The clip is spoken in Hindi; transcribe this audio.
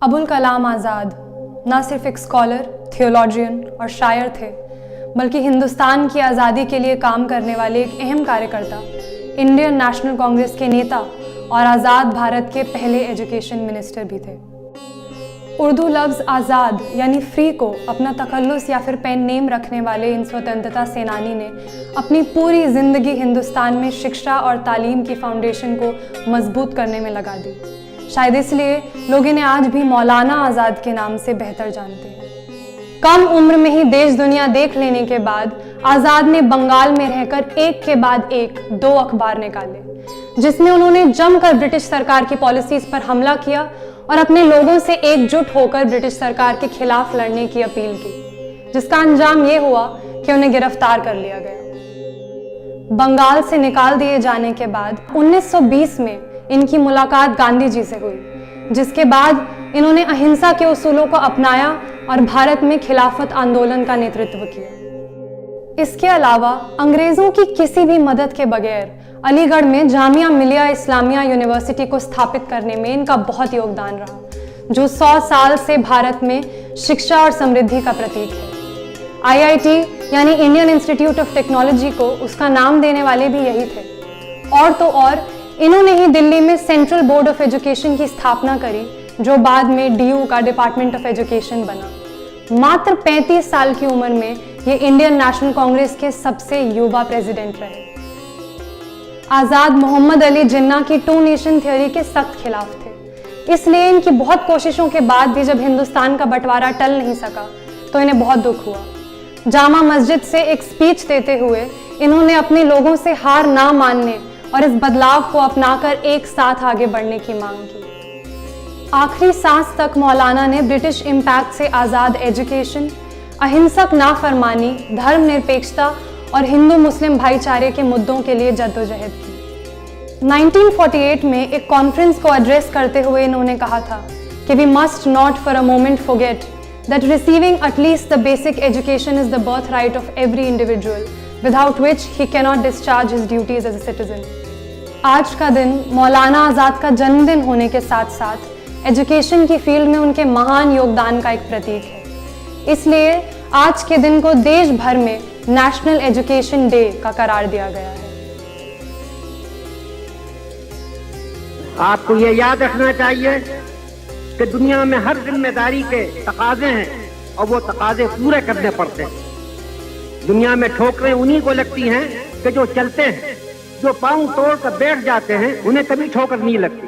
अबुल कलाम आज़ाद ना सिर्फ एक स्कॉलर, थियोलॉजियन और शायर थे, बल्कि हिंदुस्तान की आज़ादी के लिए काम करने वाले एक अहम कार्यकर्ता, इंडियन नेशनल कांग्रेस के नेता और आज़ाद भारत के पहले एजुकेशन मिनिस्टर भी थे। उर्दू लफ्ज़ आज़ाद यानी फ्री को अपना तखल्लुस या फिर पेन नेम रखने वाले इन स्वतंत्रता सेनानी ने अपनी पूरी ज़िंदगी हिंदुस्तान में शिक्षा और तालीम की फाउंडेशन को मजबूत करने में लगा दी। शायद इसलिए लोग इन्हें आज भी मौलाना आज़ाद के नाम से बेहतर जानते हैं। कम उम्र में ही देश दुनिया देख लेने के बाद आज़ाद ने बंगाल में रहकर एक के बाद एक 2 अखबार निकाले, जिसमें उन्होंने जमकर ब्रिटिश सरकार की पॉलिसीज पर हमला किया और अपने लोगों से एकजुट होकर ब्रिटिश सरकार के खिलाफ लड़ने की अपील की, जिसका अंजाम ये हुआ कि उन्हें गिरफ्तार कर लिया गया। बंगाल से निकाल दिए जाने के बाद 1920 में इनकी मुलाकात गांधी जी से हुई, जिसके बाद इन्होंने अहिंसा के उसूलों को अपनाया और भारत में खिलाफत आंदोलन का नेतृत्व किया। इसके अलावा अंग्रेजों की किसी भी मदद के बगैर अलीगढ़ में जामिया मिलिया इस्लामिया यूनिवर्सिटी को स्थापित करने में इनका बहुत योगदान रहा, जो 100 साल से भारत में शिक्षा और समृद्धि का प्रतीक है। IIT यानी इंडियन इंस्टीट्यूट ऑफ टेक्नोलॉजी को उसका नाम देने वाले भी यही थे। और तो और इन्होंने ही दिल्ली में सेंट्रल बोर्ड ऑफ एजुकेशन की स्थापना करी, जो बाद में DU का डिपार्टमेंट ऑफ एजुकेशन बना। मात्र 35 साल की उम्र में ये इंडियन नेशनल कांग्रेस के सबसे युवा प्रेसिडेंट रहे। आज़ाद मोहम्मद अली जिन्ना की 2 नेशन थ्योरी के सख्त खिलाफ थे, इसलिए इनकी बहुत कोशिशों के बाद भी जब हिंदुस्तान का बंटवारा टल नहीं सका तो इन्हें बहुत दुख हुआ। जामा मस्जिद से एक स्पीच देते हुए इन्होंने अपने लोगों से हार ना मानने और इस बदलाव को अपनाकर एक साथ आगे बढ़ने की मांग की। आखिरी सांस तक मौलाना ने ब्रिटिश इम्पैक्ट से आज़ाद एजुकेशन, अहिंसक नाफरमानी, धर्मनिरपेक्षता और हिंदू मुस्लिम भाईचारे के मुद्दों के लिए जद्दोजहद की। 1948 में एक कॉन्फ्रेंस को एड्रेस करते हुए इन्होंने कहा था कि we must not for a moment forget that receiving at least the basic education is the birth right of every individual without which he cannot discharge his duties as a citizen। आज का दिन मौलाना आज़ाद का जन्मदिन होने के साथ साथ एजुकेशन की फील्ड में उनके महान योगदान का एक प्रतीक है। इसलिए आज के दिन को देश भर में नेशनल एजुकेशन डे का करार दिया गया है। आपको ये याद रखना चाहिए कि दुनिया में हर जिम्मेदारी के तकाजे हैं और वो तकाजे पूरे करने पड़ते हैं। दुनिया में ठोकरें उन्हीं को लगती हैं कि जो चलते हैं, जो पांव तोड़ कर बैठ जाते हैं उन्हें कभी ठोकर नहीं लगती।